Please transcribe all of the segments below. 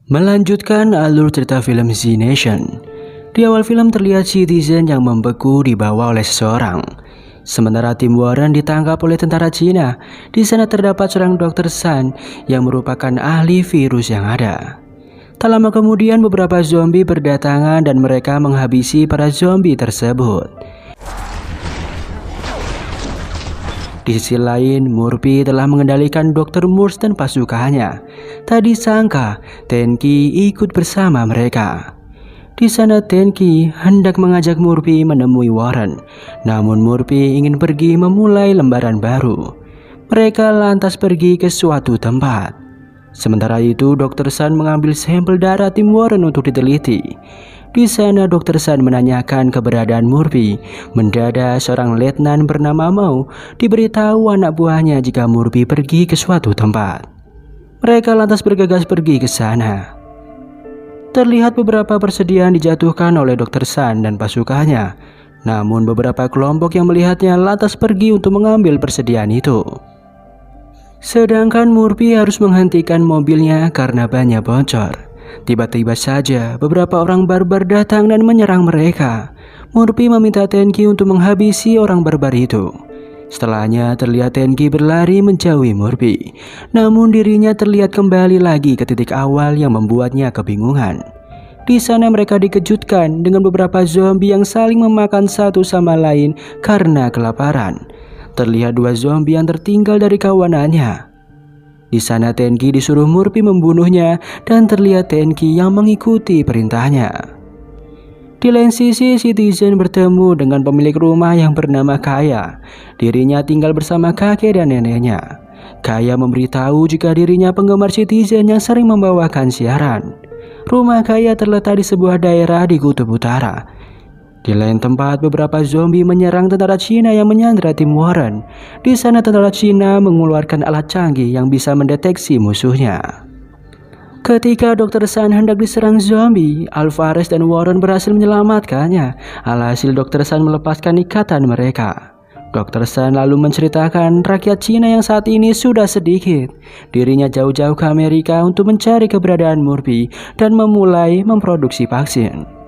Melanjutkan alur cerita film Z Nation. Di awal film terlihat Citizen yang membeku dibawa oleh seseorang. Sementara tim Warren ditangkap oleh tentara Cina. Di sana terdapat seorang Dr. Sun yang merupakan ahli virus yang ada. Tak lama kemudian beberapa zombie berdatangan dan mereka menghabisi para zombie tersebut. Di sisi lain, Murphy telah mengendalikan Dr. Morse dan pasukannya. Tak disangka, Tenki ikut bersama mereka. Di sana Tenki hendak mengajak Murphy menemui Warren. Namun Murphy ingin pergi memulai lembaran baru. Mereka lantas pergi ke suatu tempat. Sementara itu, Dr. Sun mengambil sampel darah tim Warren untuk diteliti. Di sana Dr. Sun menanyakan keberadaan Murphy. Mendadak seorang letnan bernama Mao diberitahu anak buahnya jika Murphy pergi ke suatu tempat. Mereka lantas bergegas pergi ke sana. Terlihat beberapa persediaan dijatuhkan oleh Dr. Sun dan pasukannya. Namun beberapa kelompok yang melihatnya lantas pergi untuk mengambil persediaan itu. Sedangkan Murphy harus menghentikan mobilnya karena bannya bocor. Tiba-tiba saja beberapa orang barbar datang dan menyerang mereka. Murphy meminta Tenki untuk menghabisi orang barbar itu. Setelahnya terlihat Tenki berlari menjauhi Murphy. Namun dirinya terlihat kembali lagi ke titik awal yang membuatnya kebingungan. Di sana mereka dikejutkan dengan beberapa zombie yang saling memakan satu sama lain karena kelaparan. Terlihat dua zombie yang tertinggal dari kawanannya. Di sana Tenki disuruh Murphy membunuhnya dan terlihat Tenki yang mengikuti perintahnya. Di lain sisi, Citizen bertemu dengan pemilik rumah yang bernama Kaya. Dirinya tinggal bersama kakek dan neneknya. Kaya memberitahu jika dirinya penggemar Citizen yang sering membawakan siaran. Rumah Kaya terletak di sebuah daerah di Kutub Utara. Di lain tempat, beberapa zombie menyerang tentara Cina yang menyandra tim Warren. Di sana tentara Cina mengeluarkan alat canggih yang bisa mendeteksi musuhnya. Ketika Dr. Sun hendak diserang zombie, Alvarez dan Warren berhasil menyelamatkannya. Alhasil Dr. Sun melepaskan ikatan mereka. Dr. Sun lalu menceritakan rakyat Cina yang saat ini sudah sedikit. Dirinya jauh-jauh ke Amerika untuk mencari keberadaan Murphy dan memulai memproduksi vaksin.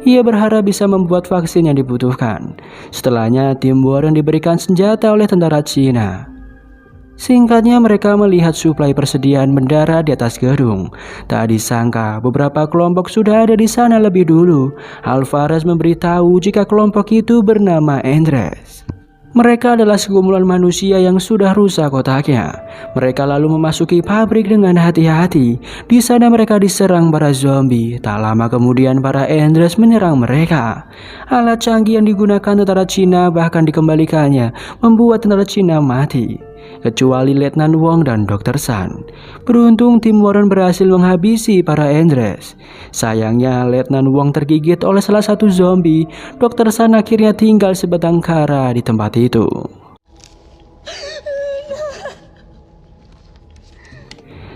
Ia berharap bisa membuat vaksin yang dibutuhkan. Setelahnya, tim Warren diberikan senjata oleh tentara Cina. Singkatnya, mereka melihat suplai persediaan mendarat di atas gedung. Tak disangka, beberapa kelompok sudah ada di sana lebih dulu. Alvarez memberitahu jika kelompok itu bernama Andres. Mereka adalah segumulan manusia yang sudah rusak otaknya. Mereka lalu memasuki pabrik dengan hati-hati. Di sana mereka diserang para zombie. Tak lama kemudian para Andres menyerang mereka. Alat canggih yang digunakan tentara Cina bahkan dikembalikannya, membuat tentara Cina mati. Kecuali Letnan Wong dan Dr. Sun. Beruntung tim Warren berhasil menghabisi para Andres. Sayangnya Letnan Wong tergigit oleh salah satu zombie. Dr. Sun akhirnya tinggal sebatang kara di tempat itu.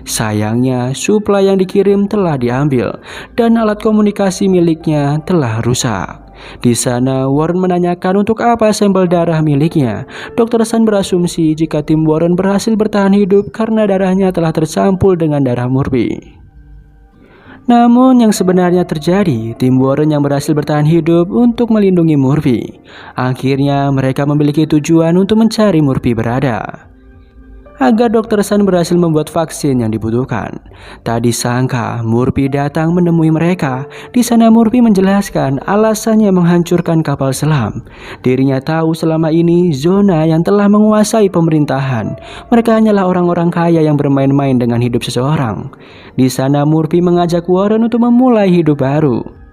Sayangnya suplai yang dikirim telah diambil dan alat komunikasi miliknya telah rusak. Di sana Warren menanyakan untuk apa sampel darah miliknya. Dr. Sun berasumsi jika tim Warren berhasil bertahan hidup karena darahnya telah tercampur dengan darah Murphy. Namun yang sebenarnya terjadi, tim Warren yang berhasil bertahan hidup untuk melindungi Murphy. Akhirnya mereka memiliki tujuan untuk mencari Murphy berada. Agar Dr. Sun berhasil membuat vaksin yang dibutuhkan. Tak disangka Murphy datang menemui mereka. Di sana Murphy menjelaskan alasannya menghancurkan kapal selam. Dirinya tahu selama ini zona yang telah menguasai pemerintahan. Mereka hanyalah orang-orang kaya yang bermain-main dengan hidup seseorang. Di sana Murphy mengajak Warren untuk memulai hidup baru.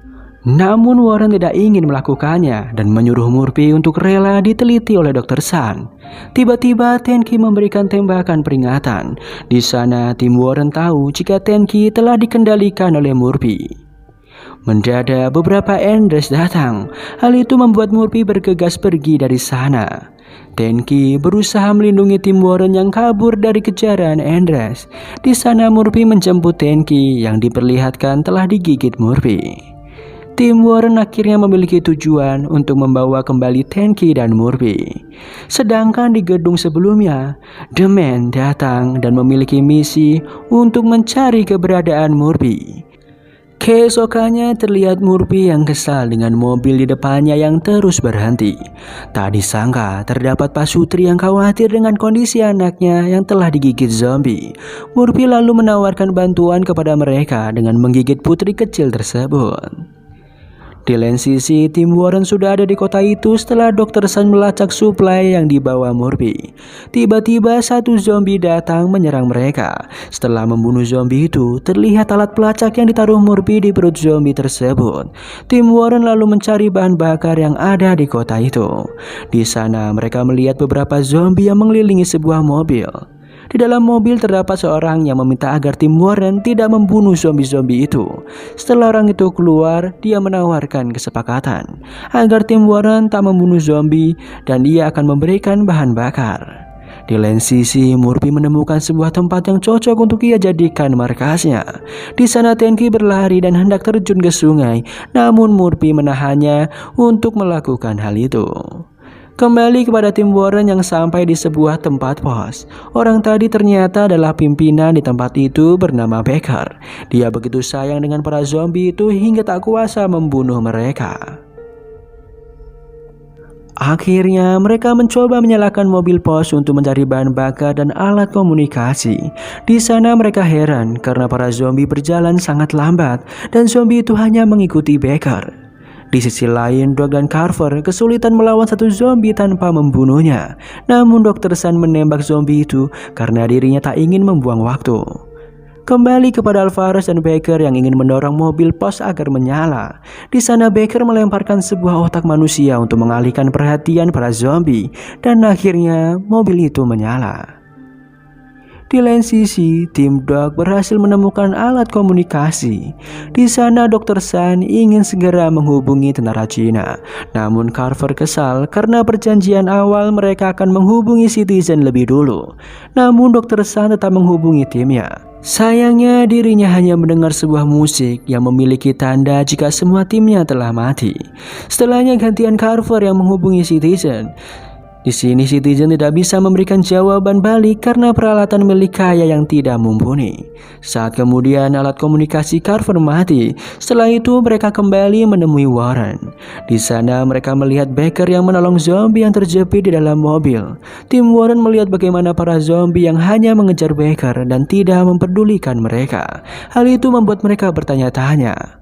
Namun Warren tidak ingin melakukannya dan menyuruh Murphy untuk rela diteliti oleh Dr. Sun. Tiba-tiba Tenki memberikan tembakan peringatan. Di sana tim Warren tahu jika Tenki telah dikendalikan oleh Murphy. Mendadak beberapa Andres datang. Hal itu membuat Murphy bergegas pergi dari sana. Tenki berusaha melindungi tim Warren yang kabur dari kejaran Andres. Di sana Murphy menjemput Tenki yang diperlihatkan telah digigit Murphy. tim Warren akhirnya memiliki tujuan untuk membawa kembali Tenki dan Murphy. Sedangkan di gedung sebelumnya, The Man datang dan memiliki misi untuk mencari keberadaan Murphy. Keesokannya terlihat Murphy yang kesal dengan mobil di depannya yang terus berhenti. Tak disangka terdapat Pak Sutri yang khawatir dengan kondisi anaknya yang telah digigit zombie. Murphy lalu menawarkan bantuan kepada mereka dengan menggigit putri kecil tersebut. Di lain sisi, tim Warren sudah ada di kota itu setelah Dr. Sun melacak suplai yang dibawa Murphy. Tiba-tiba satu zombie datang menyerang mereka. Setelah membunuh zombie itu, terlihat alat pelacak yang ditaruh Murphy di perut zombie tersebut. Tim Warren lalu mencari bahan bakar yang ada di kota itu. Di sana mereka melihat beberapa zombie yang mengelilingi sebuah mobil. Di dalam mobil terdapat seorang yang meminta agar tim Warren tidak membunuh zombie-zombie itu. Setelah orang itu keluar, dia menawarkan kesepakatan agar tim Warren tak membunuh zombie dan dia akan memberikan bahan bakar. Di lain sisi, Murphy menemukan sebuah tempat yang cocok untuk ia jadikan markasnya. Di sana Tenki berlari dan hendak terjun ke sungai, namun Murphy menahannya untuk melakukan hal itu. Kembali kepada tim Warren yang sampai di sebuah tempat pos. Orang tadi ternyata adalah pimpinan di tempat itu bernama Baker. Dia begitu sayang dengan para zombie itu hingga tak kuasa membunuh mereka. Akhirnya mereka mencoba menyalakan mobil pos untuk mencari bahan bakar dan alat komunikasi. Di sana mereka heran karena para zombie berjalan sangat lambat dan zombie itu hanya mengikuti Baker. Di sisi lain, Doc dan Carver kesulitan melawan satu zombie tanpa membunuhnya. Namun Dr. Sun menembak zombie itu karena dirinya tak ingin membuang waktu. Kembali kepada Alvarez dan Baker yang ingin mendorong mobil pos agar menyala. Di sana Baker melemparkan sebuah otak manusia untuk mengalihkan perhatian para zombie dan akhirnya mobil itu menyala. Di lain sisi, tim Doc berhasil menemukan alat komunikasi. Di sana Dr. Sun ingin segera menghubungi tentara Cina. Namun Carver kesal karena perjanjian awal mereka akan menghubungi Citizen lebih dulu. Namun Dr. Sun tetap menghubungi timnya. Sayangnya dirinya hanya mendengar sebuah musik yang memiliki tanda jika semua timnya telah mati. Setelahnya gantian Carver yang menghubungi Citizen. Di sini Citizen tidak bisa memberikan jawaban balik karena peralatan milik Kaya yang tidak mumpuni. Saat kemudian alat komunikasi Carver mati. Setelah itu mereka kembali menemui Warren. Di sana mereka melihat Baker yang menolong zombie yang terjepit di dalam mobil. Tim Warren melihat bagaimana para zombie yang hanya mengejar Baker dan tidak mempedulikan mereka. Hal itu membuat mereka bertanya-tanya.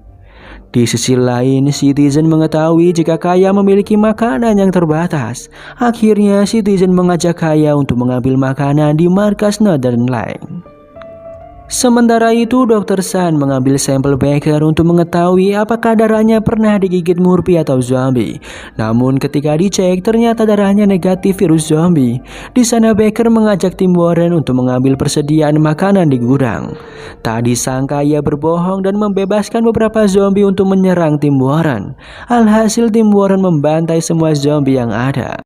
Di sisi lain, Citizen mengetahui jika Kaya memiliki makanan yang terbatas. Akhirnya, Citizen mengajak Kaya untuk mengambil makanan di markas Northern Light. Sementara itu, Dr. Sun mengambil sampel Baker untuk mengetahui apakah darahnya pernah digigit Murphy atau zombie. Namun ketika dicek, ternyata darahnya negatif virus zombie. Di sana Baker mengajak tim Warren untuk mengambil persediaan makanan di gudang. Tak disangka ia berbohong dan membebaskan beberapa zombie untuk menyerang tim Warren. Alhasil tim Warren membantai semua zombie yang ada.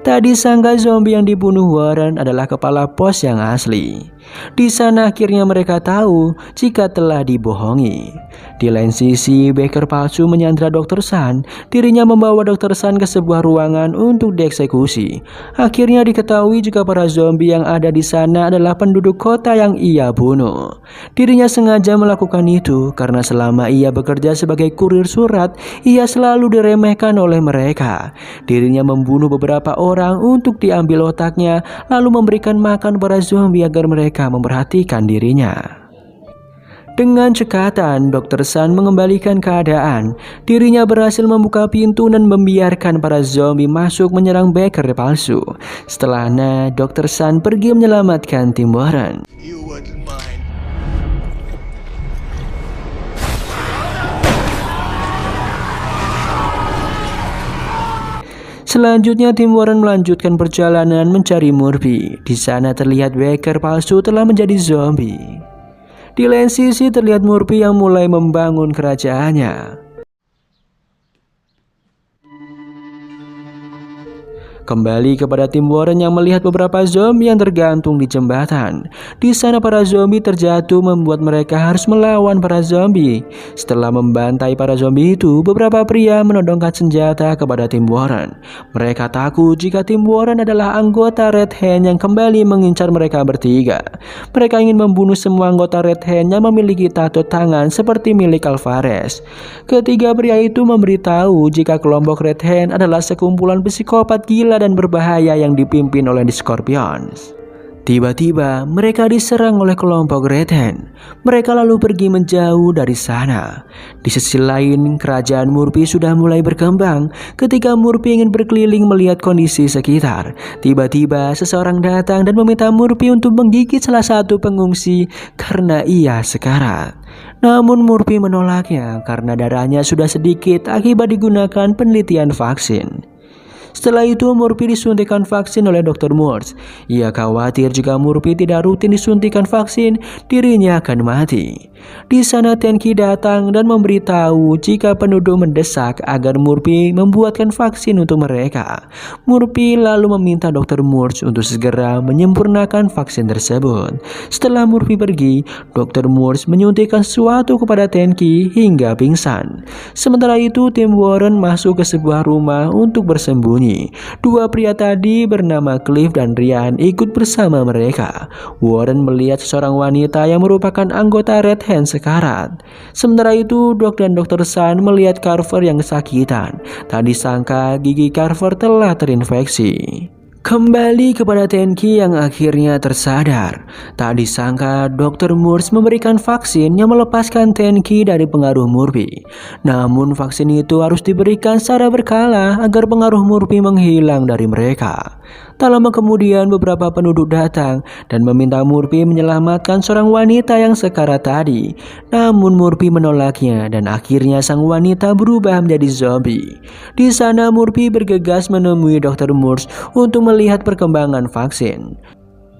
Tak disangka zombie yang dibunuh Warren adalah kepala pos yang asli. Di sana akhirnya mereka tahu jika telah dibohongi. Di lain sisi, Baker palsu menyandra Dr. Sun. Dirinya membawa Dr. Sun ke sebuah ruangan untuk dieksekusi. Akhirnya diketahui jika para zombie yang ada di sana adalah penduduk kota yang ia bunuh. Dirinya sengaja melakukan itu karena selama ia bekerja sebagai kurir surat, ia selalu diremehkan oleh mereka. Dirinya membunuh beberapa orang untuk diambil otaknya, lalu memberikan makan para zombie agar mereka memperhatikan dirinya. Dengan cekatan, Dr. Sun mengembalikan keadaan. Dirinya berhasil membuka pintu dan membiarkan para zombie masuk menyerang Baker palsu. Setelahnya, Dr. Sun pergi menyelamatkan tim Warren. Selanjutnya tim Warren melanjutkan perjalanan mencari Murphy. Di sana terlihat Baker palsu telah menjadi zombie. Di lain sisi terlihat Murphy yang mulai membangun kerajaannya. Kembali kepada tim Warren yang melihat beberapa zombie yang tergantung di jembatan. Di sana para zombie terjatuh membuat mereka harus melawan para zombie. Setelah membantai para zombie itu, beberapa pria menodongkan senjata kepada tim Warren. Mereka takut jika tim Warren adalah anggota Red Hand yang kembali mengincar mereka bertiga. Mereka ingin membunuh semua anggota Red Hand yang memiliki tato tangan seperti milik Alvarez. Ketiga pria itu memberitahu jika kelompok Red Hand adalah sekumpulan psikopat gila dan berbahaya yang dipimpin oleh The Scorpions. Tiba-tiba mereka diserang oleh kelompok Red Hand. Mereka lalu pergi menjauh dari sana. Di sisi lain, kerajaan Murphy sudah mulai berkembang. Ketika Murphy ingin berkeliling melihat kondisi sekitar, tiba-tiba seseorang datang dan meminta Murphy untuk menggigit salah satu pengungsi karena ia sekarat. Namun Murphy menolaknya karena darahnya sudah sedikit akibat digunakan penelitian vaksin. Setelah itu Murphy disuntikan vaksin oleh Dr. Morse. Ia khawatir jika Murphy tidak rutin disuntikan vaksin, dirinya akan mati. Di sana Tenki datang dan memberitahu jika penduduk mendesak agar Murphy membuatkan vaksin untuk mereka. Murphy lalu meminta Dr. Morse untuk segera menyempurnakan vaksin tersebut. Setelah Murphy pergi, Dr. Morse menyuntikkan sesuatu kepada Tenki hingga pingsan. Sementara itu tim Warren masuk ke sebuah rumah untuk bersembunyi. Dua pria tadi bernama Cliff dan Ryan ikut bersama mereka. Warren melihat seorang wanita yang merupakan anggota Red Hand sekarat. Sementara itu Doc dan Dr. Sun melihat Carver yang kesakitan. Tak disangka gigi Carver telah terinfeksi. Kembali kepada Tenki yang akhirnya tersadar. Tak disangka Dr. Morse memberikan vaksin yang melepaskan Tenki dari pengaruh Murphy. Namun vaksin itu harus diberikan secara berkala agar pengaruh Murphy menghilang dari mereka. Tak lama kemudian beberapa penduduk datang dan meminta Murphy menyelamatkan seorang wanita yang sekarat tadi. Namun Murphy menolaknya dan akhirnya sang wanita berubah menjadi zombie. Di sana Murphy bergegas menemui Dr. Morse untuk melihat perkembangan vaksin.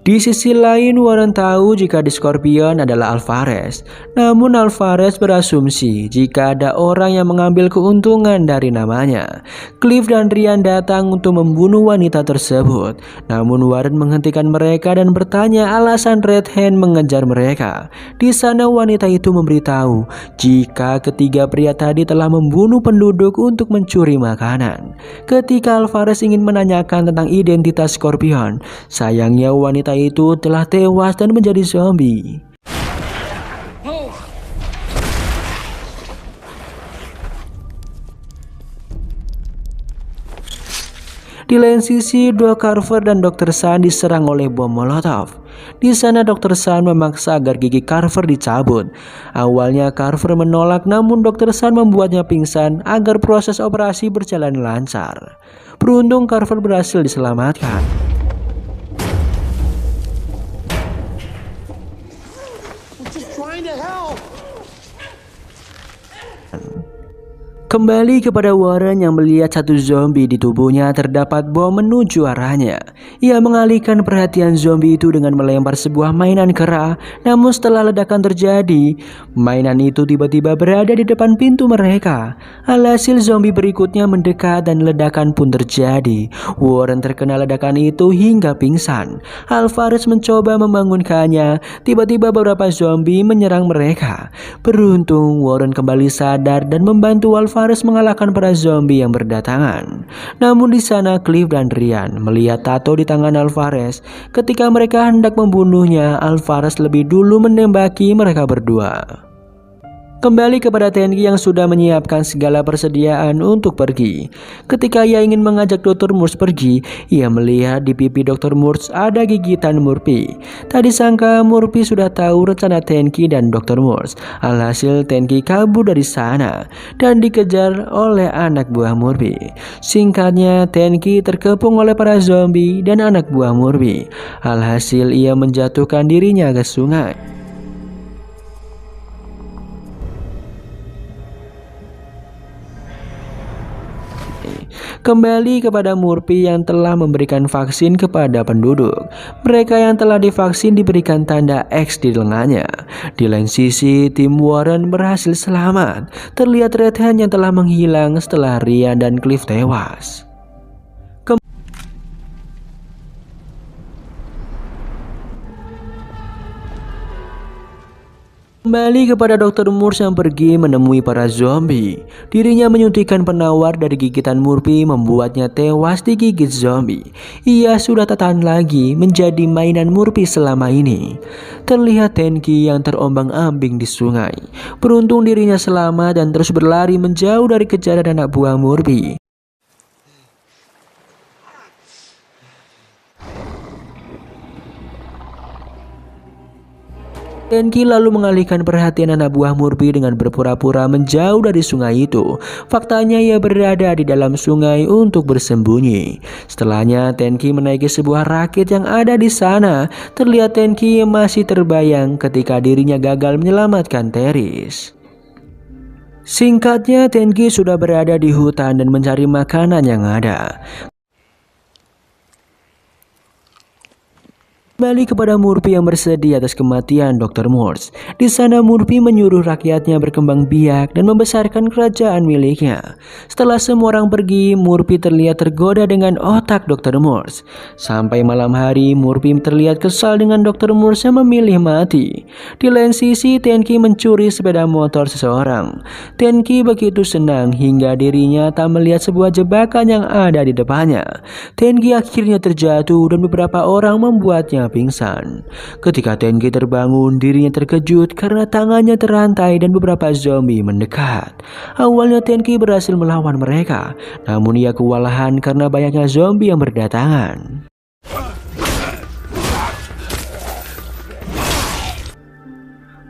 Di sisi lain Warren tahu jika The Scorpion adalah Alvarez. Namun Alvarez berasumsi jika ada orang yang mengambil keuntungan dari namanya. Cliff dan Ryan datang untuk membunuh wanita tersebut. Namun Warren menghentikan mereka dan bertanya alasan Red Hand mengejar mereka. Di sana wanita itu memberitahu jika ketiga pria tadi telah membunuh penduduk untuk mencuri makanan. Ketika Alvarez ingin menanyakan tentang identitas Scorpion, sayangnya wanita itu telah tewas dan menjadi zombie. Di lain sisi, Doc Carver dan Dr. Sun diserang oleh bom Molotov. Di sana Dr. Sun memaksa agar gigi Carver dicabut. Awalnya Carver menolak, namun Dr. Sun membuatnya pingsan agar proses operasi berjalan lancar. Beruntung Carver berhasil diselamatkan. Kembali kepada Warren yang melihat satu zombie di tubuhnya terdapat bom menuju arahnya. Ia mengalihkan perhatian zombie itu dengan melempar sebuah mainan kera. Namun setelah ledakan terjadi, mainan itu tiba-tiba berada di depan pintu mereka. Alhasil zombie berikutnya mendekat dan ledakan pun terjadi. Warren terkena ledakan itu hingga pingsan. Alvarez mencoba membangunkannya. Tiba-tiba beberapa zombie menyerang mereka. Beruntung Warren kembali sadar dan membantu Alvarez mengalahkan para zombie yang berdatangan. Namun di sana Cliff dan Ryan melihat tato di tangan Alvarez. Ketika mereka hendak membunuhnya, Alvarez lebih dulu menembaki mereka berdua. Kembali kepada Tenki yang sudah menyiapkan segala persediaan untuk pergi. Ketika ia ingin mengajak Dr. Morse pergi, ia melihat di pipi Dr. Morse ada gigitan Murphy. Tak disangka Murphy sudah tahu rencana Tenki dan Dr. Morse. Alhasil Tenki kabur dari sana dan dikejar oleh anak buah Murphy. Singkatnya, Tenki terkepung oleh para zombie dan anak buah Murphy. Alhasil ia menjatuhkan dirinya ke sungai. Kembali kepada Murphy yang telah memberikan vaksin kepada penduduk. Mereka yang telah divaksin diberikan tanda X di lengannya. Di lain sisi, tim Warren berhasil selamat. Terlihat Red Hand yang telah menghilang setelah Ryan dan Cliff tewas. Kembali kepada Dr. Morse yang pergi menemui para zombie. Dirinya menyuntikkan penawar dari gigitan Murphy membuatnya tewas digigit zombie. Ia sudah tak tahan lagi menjadi mainan Murphy selama ini. Terlihat Tenki yang terombang-ambing di sungai. Beruntung dirinya selamat dan terus berlari menjauh dari kejaran anak buah Murphy. Tenki lalu mengalihkan perhatian anak buah Murphy dengan berpura-pura menjauh dari sungai itu. Faktanya ia berada di dalam sungai untuk bersembunyi. Setelahnya Tenki menaiki sebuah rakit yang ada di sana. Terlihat Tenki masih terbayang ketika dirinya gagal menyelamatkan Teris. Singkatnya, Tenki sudah berada di hutan dan mencari makanan yang ada. Kembali kepada Murphy yang bersedih atas kematian Dr. Morse. Di sana Murphy menyuruh rakyatnya berkembang biak dan membesarkan kerajaan miliknya. Setelah semua orang pergi, Murphy terlihat tergoda dengan otak Dr. Morse. Sampai malam hari, Murphy terlihat kesal dengan Dr. Morse yang memilih mati. Di lain sisi, Tenki mencuri sepeda motor seseorang. Tenki begitu senang hingga dirinya tak melihat sebuah jebakan yang ada di depannya. Tenki akhirnya terjatuh dan beberapa orang membuatnya pingsan. Ketika Tenki terbangun, dirinya terkejut karena tangannya terantai dan beberapa zombie mendekat. Awalnya Tenki berhasil melawan mereka, namun ia kewalahan karena banyaknya zombie yang berdatangan.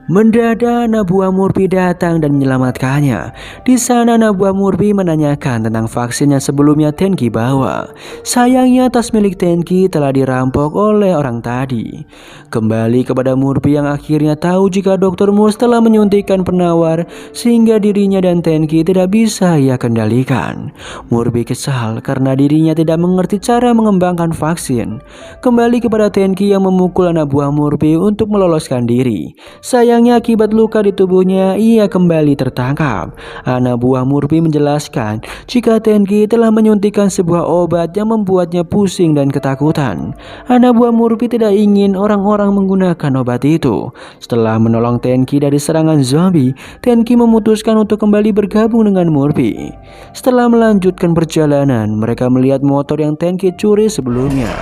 Mendadak anak buah Murphy datang dan menyelamatkannya. Di sana anak buah Murphy menanyakan tentang vaksin yang sebelumnya Tenki bawa. Sayangnya tas milik Tenki telah dirampok oleh orang tadi. Kembali kepada Murphy yang akhirnya tahu jika Dr. Morse telah menyuntikkan penawar sehingga dirinya dan Tenki tidak bisa ia kendalikan. Murphy kesal karena dirinya tidak mengerti cara mengembangkan vaksin. Kembali kepada Tenki yang memukul anak buah Murphy untuk meloloskan diri. Sayangnya akibat luka di tubuhnya, ia kembali tertangkap. Anak buah Murphy menjelaskan jika Tenki telah menyuntikkan sebuah obat yang membuatnya pusing dan ketakutan. Anak buah Murphy tidak ingin orang-orang menggunakan obat itu. Setelah menolong Tenki dari serangan zombie, Tenki memutuskan untuk kembali bergabung dengan Murphy. Setelah melanjutkan perjalanan, mereka melihat motor yang Tenki curi sebelumnya.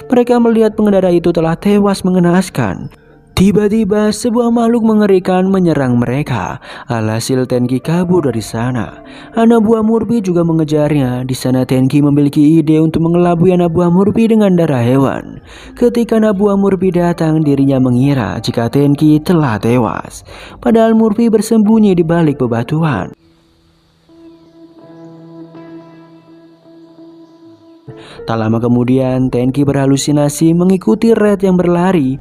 Mereka melihat pengendara itu telah tewas mengenaskan. Tiba-tiba sebuah makhluk mengerikan menyerang mereka. Alhasil Tenki kabur dari sana. Anak buah Murphy juga mengejarnya. Di sana Tenki memiliki ide untuk mengelabui anak buah Murphy dengan darah hewan. Ketika anak buah Murphy datang, dirinya mengira jika Tenki telah tewas. Padahal Murphy bersembunyi di balik bebatuan. Tak lama kemudian, Tenki berhalusinasi mengikuti Red yang berlari.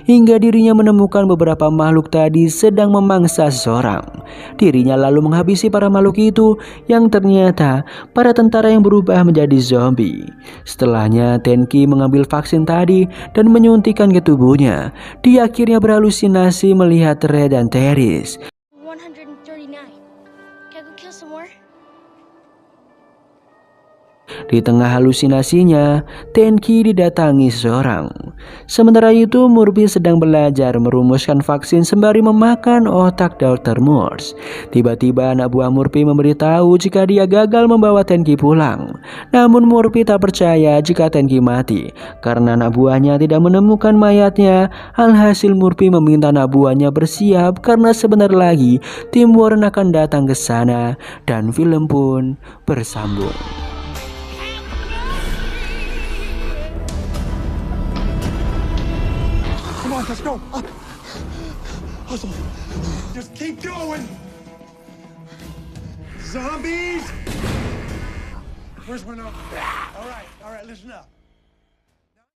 Hingga dirinya menemukan beberapa makhluk tadi sedang memangsa seseorang. Dirinya lalu menghabisi para makhluk itu yang ternyata para tentara yang berubah menjadi zombie. Setelahnya Tenki mengambil vaksin tadi dan menyuntikkan ke tubuhnya. Dia akhirnya berhalusinasi melihat Red dan Teris. 139. Can I go kill some more? Di tengah halusinasinya, Tenki didatangi seseorang. Sementara itu, Murphy sedang belajar merumuskan vaksin sembari memakan otak Dr. Morse. Tiba-tiba anak buah Murphy memberitahu jika dia gagal membawa Tenki pulang. Namun Murphy tak percaya jika Tenki mati, karena anak buahnya tidak menemukan mayatnya. Alhasil Murphy meminta anak buahnya bersiap karena sebentar lagi tim Warren akan datang ke sana dan film pun bersambung. Let's go. Up. Hustle. Just keep going. Zombies. Where's Winona? All right, listen up.